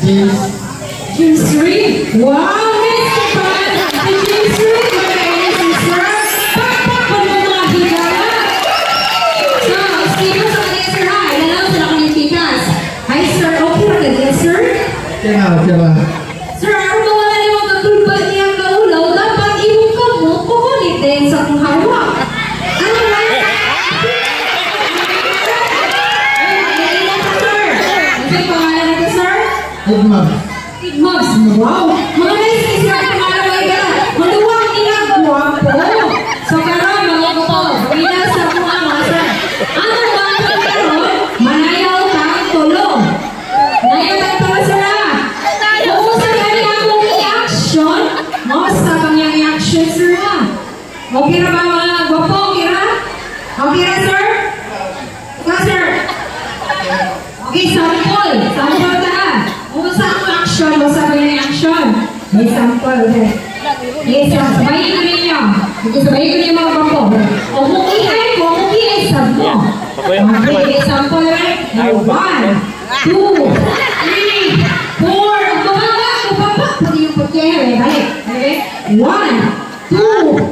James. James Reid. Wow, Mr. Pan. Si James Reid. Magaling si Sir. Pakpak po ng mga bigala. So, speaker sa kanila, Sir. Ha? Ilan sila kanyang tikas. Hi, Sir. Okay ba ka, Sir? Kaya. Sir, ano mawala na yung katulpa niyang kaulaw, dapat ibong ka mo, kukulit din sa kong hawak. Ano ba? Ilan ka, Sir? Ano yung pangalan natin, Sir? Igmag. Igmags. Wow! Mga nice is na pangalan mo ika. Maluwang ilang guwapo. So, karoon, mga gupo, ina sa mga Sir. Ano ba ang karoon? Manayaw kang tulong. Manayaw kang tulong, Sir. Masa bang yung reaction, Sir, ha? Okay na ba mga gwapo? Okay na? Okay na, Sir? Ika, Sir? Okay, sample. Sample ka, ha? Umusta ang action? Basta ba yung action? May sample, okay? Yes, sabayin ko ninyo. Sabayin ko ninyo mga gwapo. Umuki ay, umuki ay sab mo. Okay, sample, right? 1, 2, 3, 4. Pati yung pagkere, balik. Okay? 1, 2,